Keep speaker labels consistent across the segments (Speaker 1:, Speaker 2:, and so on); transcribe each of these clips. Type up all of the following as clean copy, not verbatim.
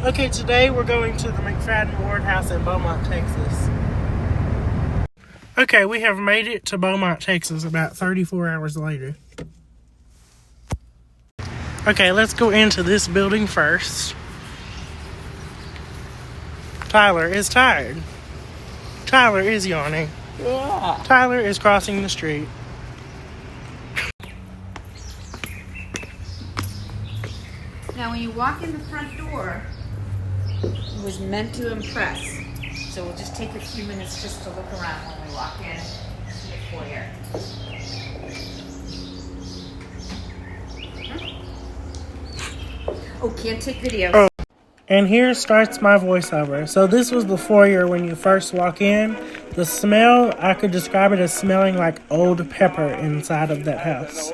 Speaker 1: Okay, today we're going to the McFaddin Ward House in Beaumont, Texas. Okay, we have made it to Beaumont, Texas about 34 hours later. Okay, let's go into this building first. Tyler is tired. Tyler is yawning.
Speaker 2: Yeah.
Speaker 1: Tyler is crossing the street.
Speaker 2: Now, when you walk in the front door, it was meant to impress. So we'll just take a few minutes just to look around when we walk in to the foyer. Oh, can't take videos.
Speaker 1: Oh. And here starts my voiceover. So this was the foyer when you first walk in. The smell, I could describe it as smelling like old pepper inside of that house.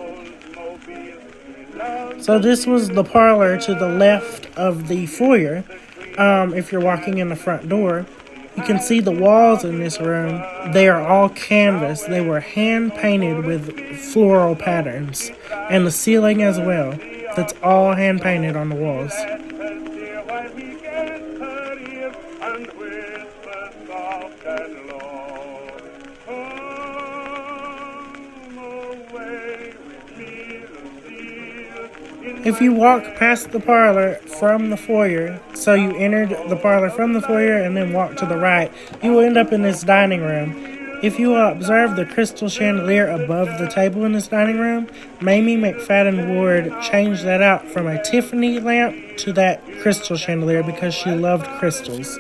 Speaker 1: So this was the parlor to the left of the foyer. If you're walking in the front door, you can see the walls in this room. They are all canvas. They were hand painted with floral patterns. And the ceiling as well. That's all hand painted on the walls. If you walk past the parlor from the foyer, so you entered the parlor from the foyer and then walk to the right, you will end up in this dining room. If you will observe the crystal chandelier above the table in this dining room, Mamie McFaddin Ward changed that out from a Tiffany lamp to that crystal chandelier because she loved crystals.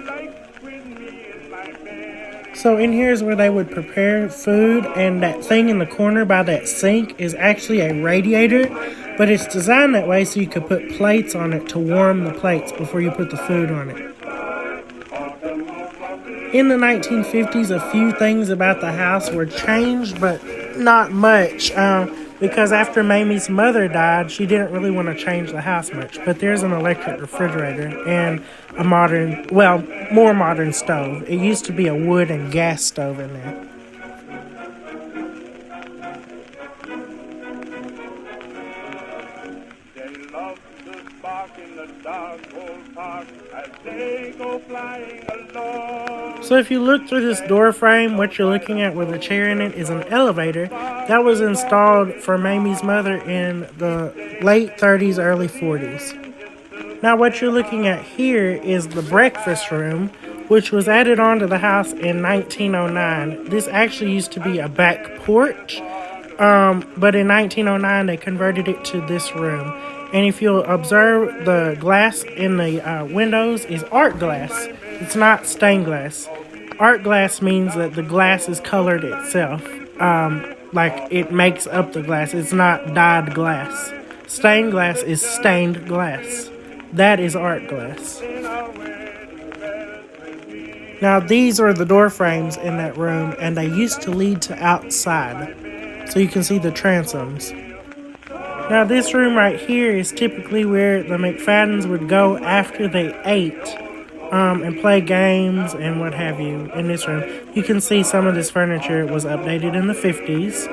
Speaker 1: So in here is where they would prepare food, and that thing in the corner by that sink is actually a radiator, but it's designed that way so you could put plates on it to warm the plates before you put the food on it. In the 1950s, a few things about the house were changed, but not much, because after Mamie's mother died, she didn't really want to change the house much. But there's an electric refrigerator and a more modern stove. It used to be a wood and gas stove in there. So if you look through this door frame, what you're looking at with a chair in it is an elevator that was installed for Mamie's mother in the late 30s, early 40s. Now what you're looking at here is the breakfast room, which was added onto the house in 1909. This actually used to be a back porch, but in 1909 they converted it to this room. And if you'll observe, the glass in the windows is art glass. It's not stained glass. Art glass means that the glass is colored itself. Like it makes up the glass. It's not dyed glass. Stained glass is stained glass. That is art glass. Now these are the door frames in that room, and they used to lead to outside. So you can see the transoms. Now this room right here is typically where the McFaddins would go after they ate and play games and what have you in this room. You can see some of this furniture was updated in the 50s.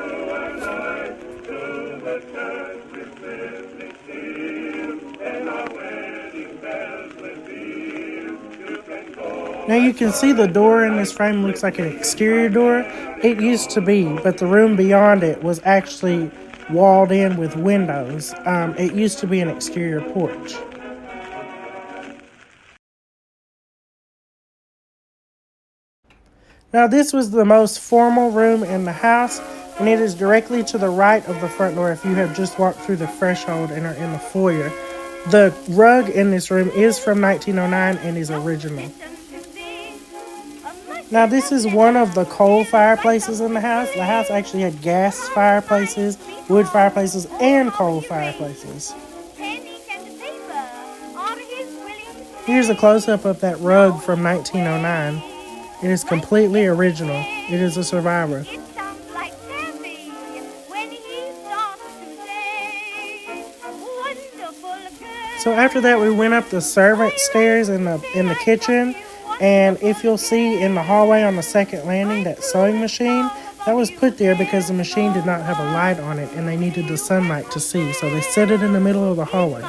Speaker 1: Now you can see the door in this frame looks like an exterior door. It used to be, but the room beyond it was actually walled in with windows. It used to be an exterior porch. Now this was the most formal room in the house, and it is directly to the right of the front door if you have just walked through the threshold and are in the foyer. The rug in this room is from 1909 and is original. Now this is one of the coal fireplaces in the house. The house actually had gas fireplaces, wood fireplaces, and coal fireplaces. Here's a close-up of that rug from 1909. It is completely original. It is a survivor. So after that, we went up the servant stairs in the kitchen. And if you'll see in the hallway on the second landing, that sewing machine, that was put there because the machine did not have a light on it and they needed the sunlight to see. So they set it in the middle of the hallway.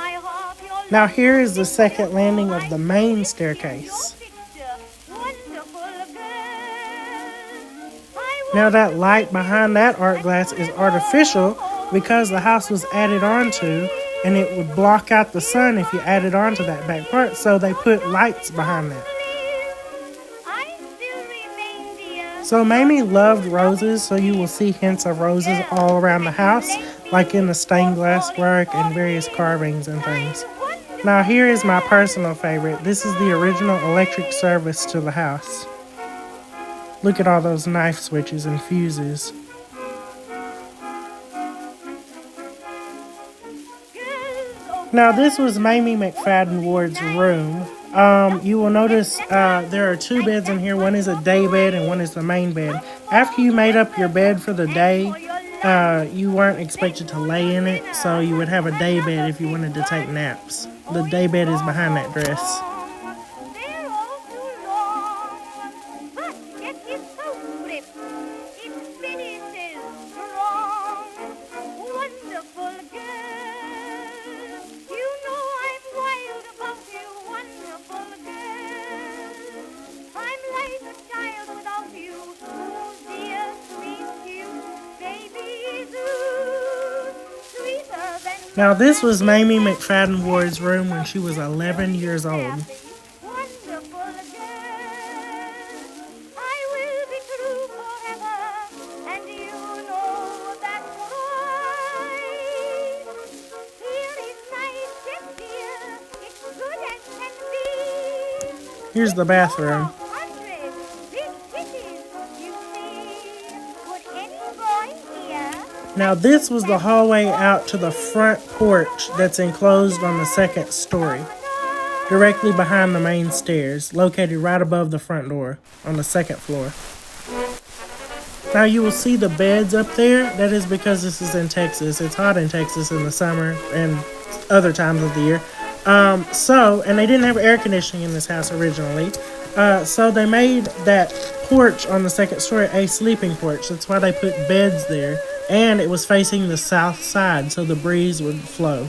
Speaker 1: Now here is the second landing of the main staircase. Now that light behind that art glass is artificial because the house was added onto and it would block out the sun if you added onto that back part, so they put lights behind that. So Mamie loved roses, so you will see hints of roses all around the house, like in the stained glass work and various carvings and things. Now here is my personal favorite. This is the original electric service to the house. Look at all those knife switches and fuses. Now this was Mamie McFaddin Ward's room. You will notice there are two beds in here. One is a day bed and one is the main bed. After you made up your bed for the day, you weren't expected to lay in it, so you would have a day bed if you wanted to take naps. The day bed is behind that dress. Now this was Mamie McFaddin Ward's room when she was 11 years old. Here's the bathroom. Now this was the hallway out to the front porch that's enclosed on the second story, directly behind the main stairs, located right above the front door on the second floor. Now you will see the beds up there. That is because this is in Texas. It's hot in Texas in the summer and other times of the year. And they didn't have air conditioning in this house originally. So they made that porch on the second story a sleeping porch. That's why they put beds there. And it was facing the south side, so the breeze would flow.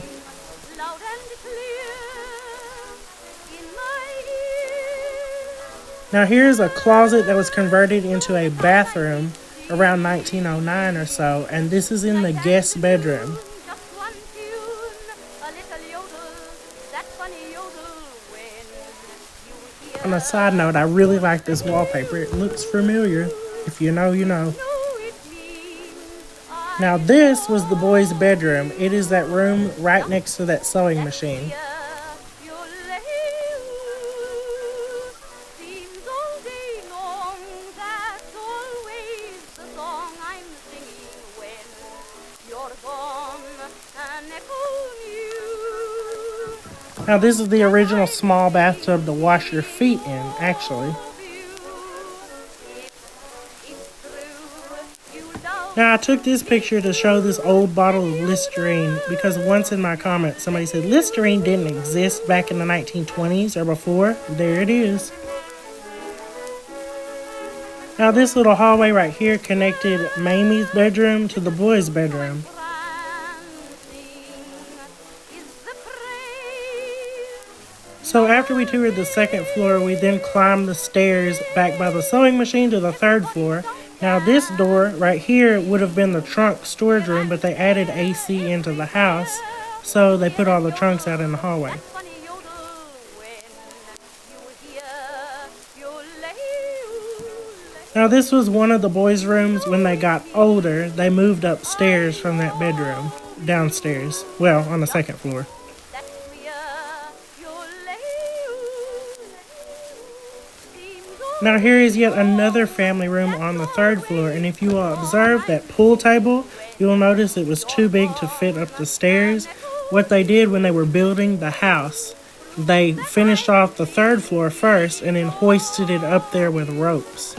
Speaker 1: Now here's a closet that was converted into a bathroom around 1909 or so, and this is in the guest bedroom. On a side note, I really like this wallpaper. It looks familiar. If you know, you know. Now this was the boys' bedroom. It is that room right next to that sewing machine. Now this is the original small bathtub to wash your feet in, actually. Now I took this picture to show this old bottle of Listerine because once in my comments somebody said Listerine didn't exist back in the 1920s or before. There it is. Now this little hallway right here connected Mamie's bedroom to the boys' bedroom. So after we toured the second floor, we then climbed the stairs back by the sewing machine to the third floor. Now this door right here would have been the trunk storage room, but they added AC into the house, so they put all the trunks out in the hallway. Now this was one of the boys' rooms. When they got older, they moved upstairs from that bedroom, downstairs, well, on the second floor. Now here is yet another family room on the third floor, and if you will observe that pool table, you will notice it was too big to fit up the stairs. What they did when they were building the house, they finished off the third floor first and then hoisted it up there with ropes.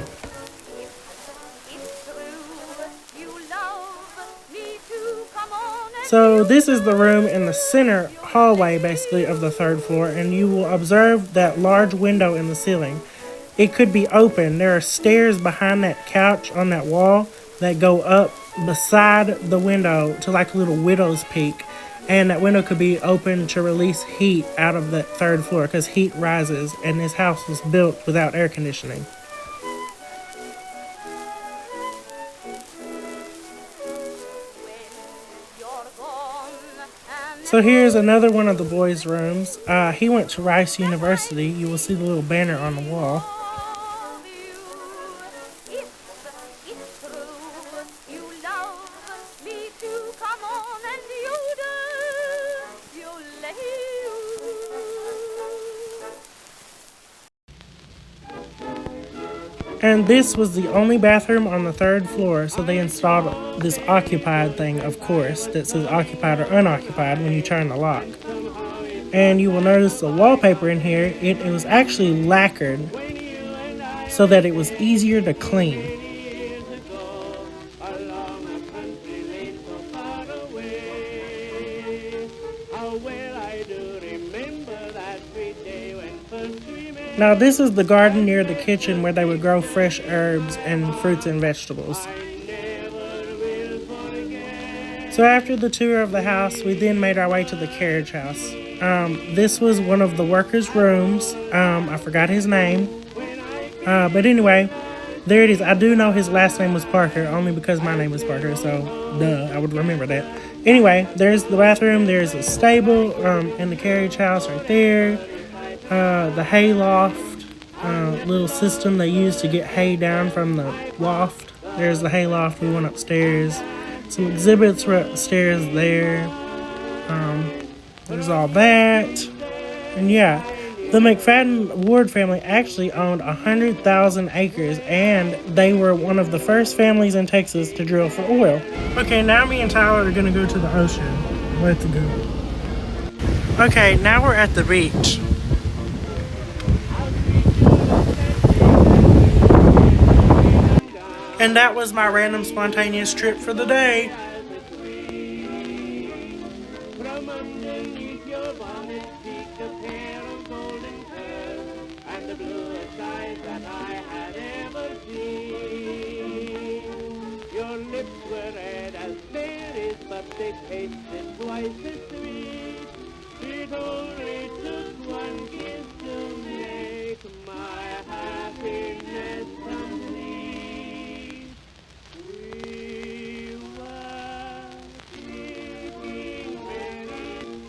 Speaker 1: So this is the room in the center hallway basically of the third floor, and you will observe that large window in the ceiling. It could be open. There are stairs behind that couch on that wall that go up beside the window to like a little widow's peak. And that window could be opened to release heat out of the third floor because heat rises, and this house was built without air conditioning. So here's another one of the boys' rooms. He went to Rice University. You will see the little banner on the wall. And this was the only bathroom on the third floor, so they installed this occupied thing, of course, that says occupied or unoccupied when you turn the lock. And you will notice the wallpaper in here, it was actually lacquered so that it was easier to clean. Now this is the garden near the kitchen where they would grow fresh herbs and fruits and vegetables. So after the tour of the house, we then made our way to the carriage house. This was one of the workers' rooms. I forgot his name. But anyway, there it is. I do know his last name was Parker, only because my name is Parker, so duh, I would remember that. Anyway, there's the bathroom. There's a stable in the carriage house right there. The hay loft, little system they use to get hay down from the loft. There's the hay loft. We went upstairs. Some exhibits were upstairs there. There's all that. And yeah, the McFaddin Ward family actually owned 100,000 acres, and they were one of the first families in Texas to drill for oil. Okay, now me and Tyler are going to go to the ocean. Let's go. Okay, now we're at the beach. And that was my random spontaneous trip for the day.
Speaker 3: Your lips were red as berries, but they tasted twice as sweet. It only took one kiss to make my happiness complete. We were sleeping very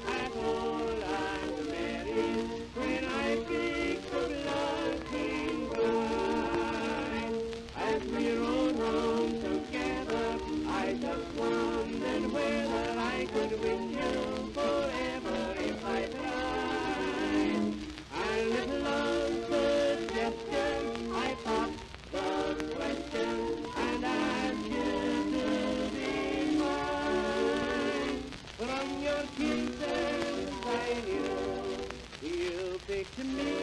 Speaker 3: at old Aunt Mary's when I picked up laughing bride. As we rode home together, I just wondered whether I could win you forever if I tried. And with love's suggestion, I popped the question and asked you to be mine. From your kisses I knew you picked me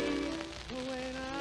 Speaker 3: when I